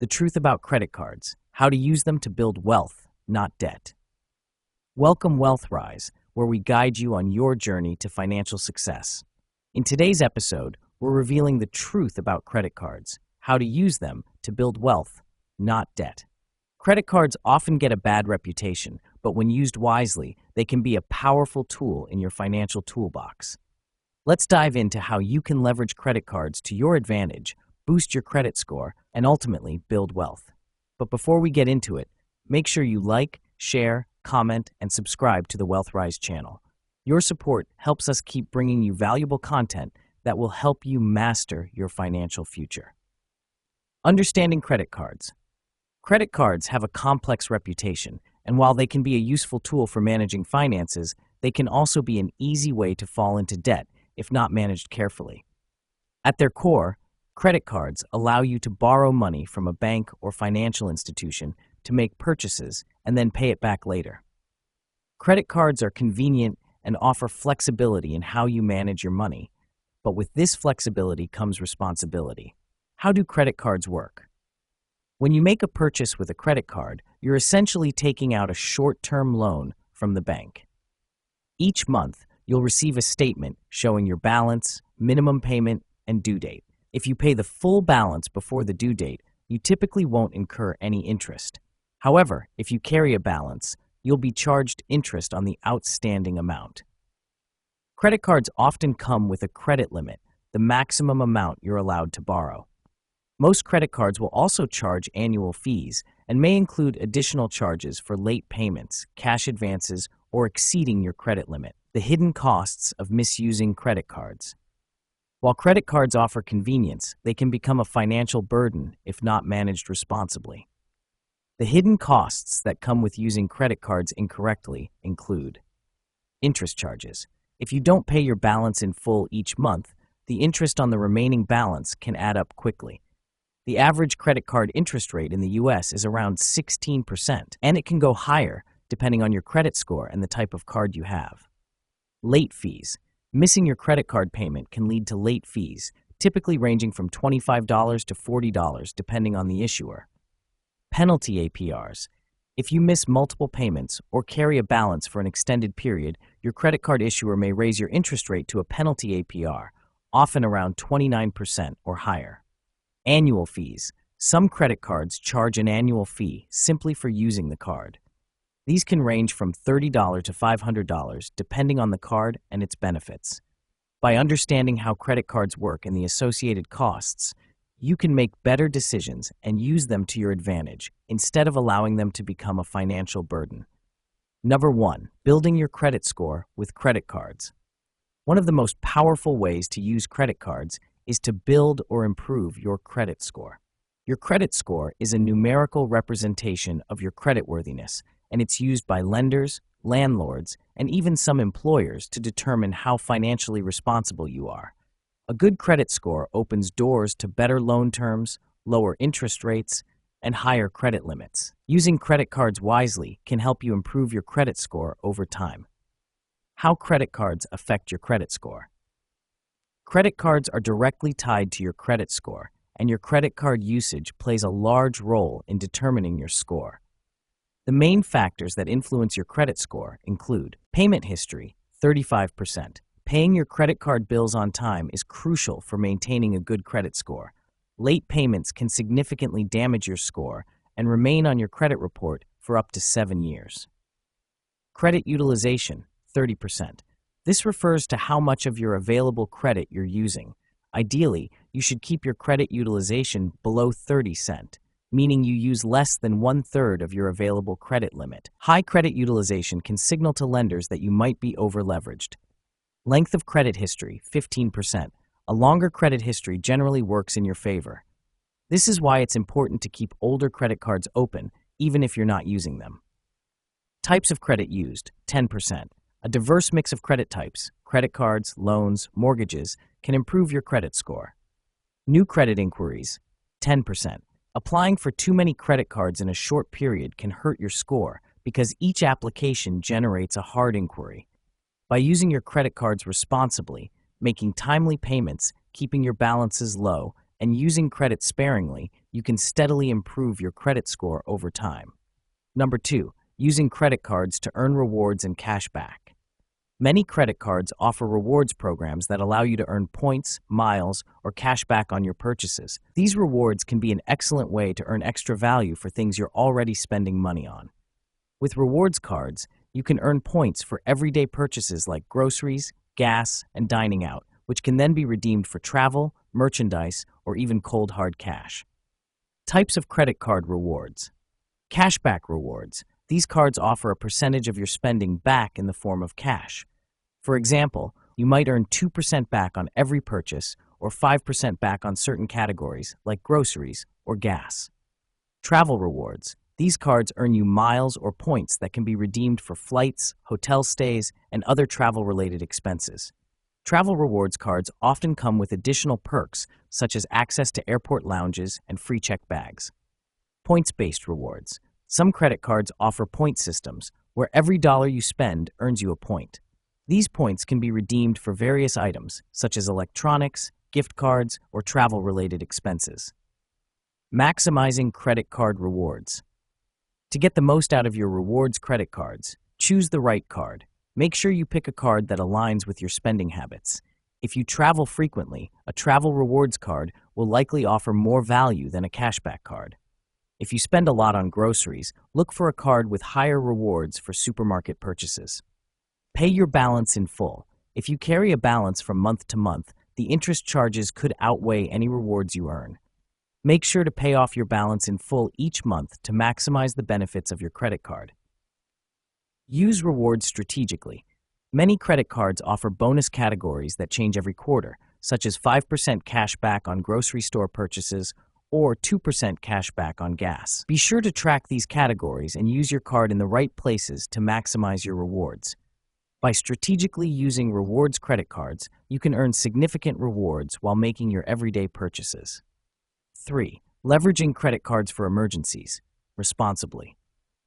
The truth about credit cards, how to use them to build wealth, not debt. Welcome Wealthrise, where we guide you on your journey to financial success. In today's episode, we're revealing the truth about credit cards, how to use them to build wealth, not debt. Credit cards often get a bad reputation, but when used wisely, they can be a powerful tool in your financial toolbox. Let's dive into how you can leverage credit cards to your advantage, boost your credit score, and ultimately build wealth. But before we get into it, make sure you like, share, comment, and subscribe to the Wealthrise channel. Your support helps us keep bringing you valuable content that will help you master your financial future. Understanding credit cards. Credit cards have a complex reputation, and while they can be a useful tool for managing finances, they can also be an easy way to fall into debt if not managed carefully. At their core, credit cards allow you to borrow money from a bank or financial institution to make purchases and then pay it back later. Credit cards are convenient and offer flexibility in how you manage your money, but with this flexibility comes responsibility. How do credit cards work? When you make a purchase with a credit card, you're essentially taking out a short-term loan from the bank. Each month, you'll receive a statement showing your balance, minimum payment, and due date. If you pay the full balance before the due date, you typically won't incur any interest. However, if you carry a balance, you'll be charged interest on the outstanding amount. Credit cards often come with a credit limit, the maximum amount you're allowed to borrow. Most credit cards will also charge annual fees and may include additional charges for late payments, cash advances, or exceeding your credit limit. The hidden costs of misusing credit cards. While credit cards offer convenience, they can become a financial burden if not managed responsibly. The hidden costs that come with using credit cards incorrectly include interest charges. If you don't pay your balance in full each month, the interest on the remaining balance can add up quickly. The average credit card interest rate in the U.S. is around 16%, and it can go higher depending on your credit score and the type of card you have. Late fees. Missing your credit card payment can lead to late fees, typically ranging from $25 to $40 depending on the issuer. Penalty APRs. If you miss multiple payments or carry a balance for an extended period, your credit card issuer may raise your interest rate to a penalty APR, often around 29% or higher. Annual fees. Some credit cards charge an annual fee simply for using the card. These can range from $30 to $500 depending on the card and its benefits. By understanding how credit cards work and the associated costs, you can make better decisions and use them to your advantage instead of allowing them to become a financial burden. Number 1, building your credit score with credit cards. One of the most powerful ways to use credit cards is to build or improve your credit score. Your credit score is a numerical representation of your creditworthiness, and it's used by lenders, landlords, and even some employers to determine how financially responsible you are. A good credit score opens doors to better loan terms, lower interest rates, and higher credit limits. Using credit cards wisely can help you improve your credit score over time. How credit cards affect your credit score. Credit cards are directly tied to your credit score, and your credit card usage plays a large role in determining your score. The main factors that influence your credit score include payment history, 35%. Paying your credit card bills on time is crucial for maintaining a good credit score. Late payments can significantly damage your score and remain on your credit report for up to 7 years. Credit utilization, 30%. This refers to how much of your available credit you're using. Ideally, you should keep your credit utilization below 30%. Meaning you use less than 1/3 of your available credit limit. High credit utilization can signal to lenders that you might be over-leveraged. Length of credit history, 15%. A longer credit history generally works in your favor. This is why it's important to keep older credit cards open, even if you're not using them. Types of credit used, 10%. A diverse mix of credit types, credit cards, loans, mortgages, can improve your credit score. New credit inquiries, 10%. Applying for too many credit cards in a short period can hurt your score because each application generates a hard inquiry. By using your credit cards responsibly, making timely payments, keeping your balances low, and using credit sparingly, you can steadily improve your credit score over time. Number 2, using credit cards to earn rewards and cash back. Many credit cards offer rewards programs that allow you to earn points, miles, or cash back on your purchases. These rewards can be an excellent way to earn extra value for things you're already spending money on. With rewards cards, you can earn points for everyday purchases like groceries, gas, and dining out, which can then be redeemed for travel, merchandise, or even cold hard cash. Types of credit card rewards. Cashback rewards. These cards offer a percentage of your spending back in the form of cash. For example, you might earn 2% back on every purchase or 5% back on certain categories like groceries or gas. Travel rewards. These cards earn you miles or points that can be redeemed for flights, hotel stays, and other travel-related expenses. Travel rewards cards often come with additional perks such as access to airport lounges and free check bags. Points-based rewards. Some credit cards offer point systems where every dollar you spend earns you a point. These points can be redeemed for various items such as electronics, gift cards, or travel-related expenses. Maximizing credit card rewards. To get the most out of your rewards credit cards, choose the right card. Make sure you pick a card that aligns with your spending habits. If you travel frequently, a travel rewards card will likely offer more value than a cashback card. If you spend a lot on groceries, look for a card with higher rewards for supermarket purchases. Pay your balance in full. If you carry a balance from month to month, the interest charges could outweigh any rewards you earn. Make sure to pay off your balance in full each month to maximize the benefits of your credit card. Use rewards strategically. Many credit cards offer bonus categories that change every quarter, such as 5% cash back on grocery store purchases or 2% cash back on gas. Be sure to track these categories and use your card in the right places to maximize your rewards. By strategically using rewards credit cards, you can earn significant rewards while making your everyday purchases. 3. Leveraging credit cards for emergencies. Responsibly.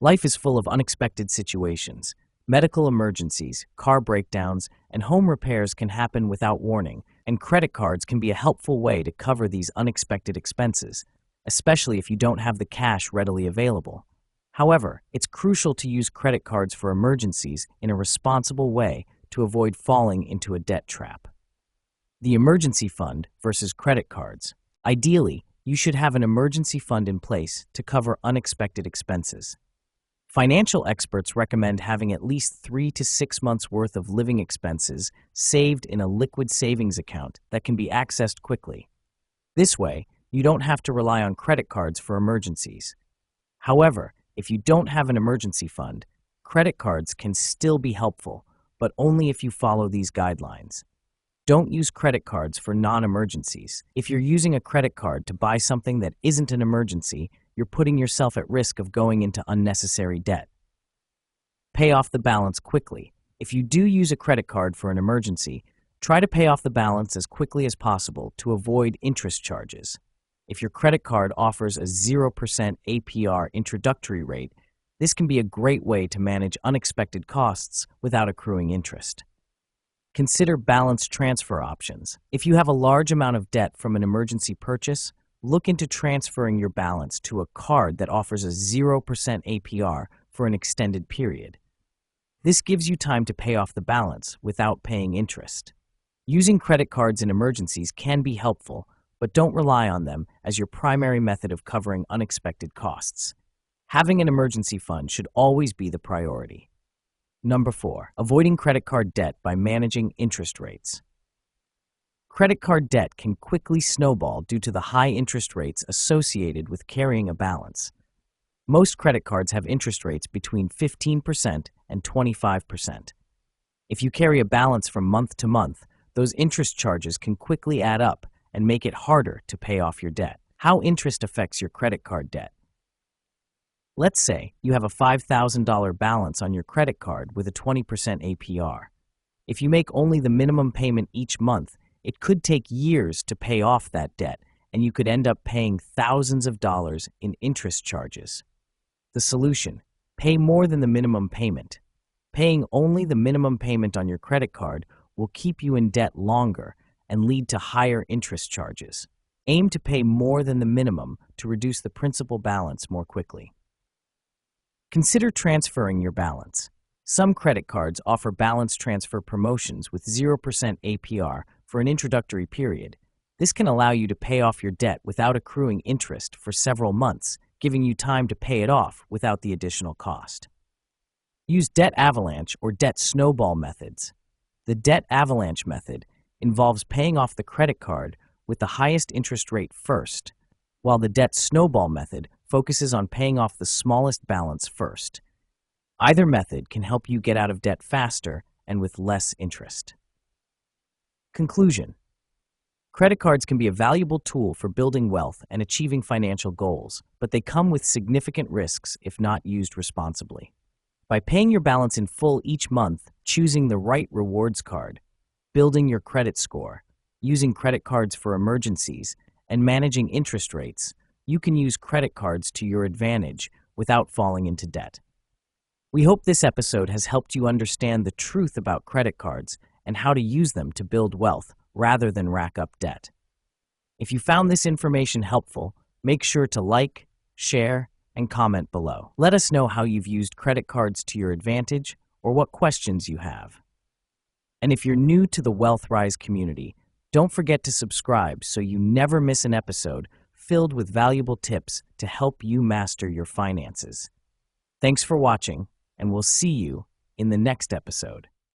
Life is full of unexpected situations. Medical emergencies, car breakdowns, and home repairs can happen without warning, and credit cards can be a helpful way to cover these unexpected expenses, especially if you don't have the cash readily available. However, it's crucial to use credit cards for emergencies in a responsible way to avoid falling into a debt trap. The emergency fund versus credit cards. Ideally, you should have an emergency fund in place to cover unexpected expenses. Financial experts recommend having at least 3 to 6 months' worth of living expenses saved in a liquid savings account that can be accessed quickly. This way, you don't have to rely on credit cards for emergencies. However, if you don't have an emergency fund, credit cards can still be helpful, but only if you follow these guidelines. Don't use credit cards for non-emergencies. If you're using a credit card to buy something that isn't an emergency, you're putting yourself at risk of going into unnecessary debt. Pay off the balance quickly. If you do use a credit card for an emergency, try to pay off the balance as quickly as possible to avoid interest charges. If your credit card offers a 0% APR introductory rate, this can be a great way to manage unexpected costs without accruing interest. Consider balance transfer options. If you have a large amount of debt from an emergency purchase, look into transferring your balance to a card that offers a 0% APR for an extended period. This gives you time to pay off the balance without paying interest. Using credit cards in emergencies can be helpful, but don't rely on them as your primary method of covering unexpected costs. Having an emergency fund should always be the priority. Number 4, avoiding credit card debt by managing interest rates. Credit card debt can quickly snowball due to the high interest rates associated with carrying a balance. Most credit cards have interest rates between 15% and 25%. If you carry a balance from month to month, those interest charges can quickly add up and make it harder to pay off your debt. How interest affects your credit card debt. Let's say you have a $5,000 balance on your credit card with a 20% APR. If you make only the minimum payment each month, it could take years to pay off that debt, and you could end up paying thousands of dollars in interest charges. The solution: pay more than the minimum payment. Paying only the minimum payment on your credit card will keep you in debt longer and lead to higher interest charges. Aim to pay more than the minimum to reduce the principal balance more quickly. Consider transferring your balance. Some credit cards offer balance transfer promotions with 0% APR for an introductory period. This can allow you to pay off your debt without accruing interest for several months, giving you time to pay it off without the additional cost. Use debt avalanche or debt snowball methods. The debt avalanche method involves paying off the credit card with the highest interest rate first, while the debt snowball method focuses on paying off the smallest balance first. Either method can help you get out of debt faster and with less interest. Conclusion: credit cards can be a valuable tool for building wealth and achieving financial goals, but they come with significant risks if not used responsibly. By paying your balance in full each month, choosing the right rewards card, building your credit score, using credit cards for emergencies, and managing interest rates, you can use credit cards to your advantage without falling into debt. We hope this episode has helped you understand the truth about credit cards and how to use them to build wealth rather than rack up debt. If you found this information helpful, make sure to like, share, and comment below. Let us know how you've used credit cards to your advantage or what questions you have. And if you're new to the WealthRise community, don't forget to subscribe so you never miss an episode filled with valuable tips to help you master your finances. Thanks for watching, and we'll see you in the next episode.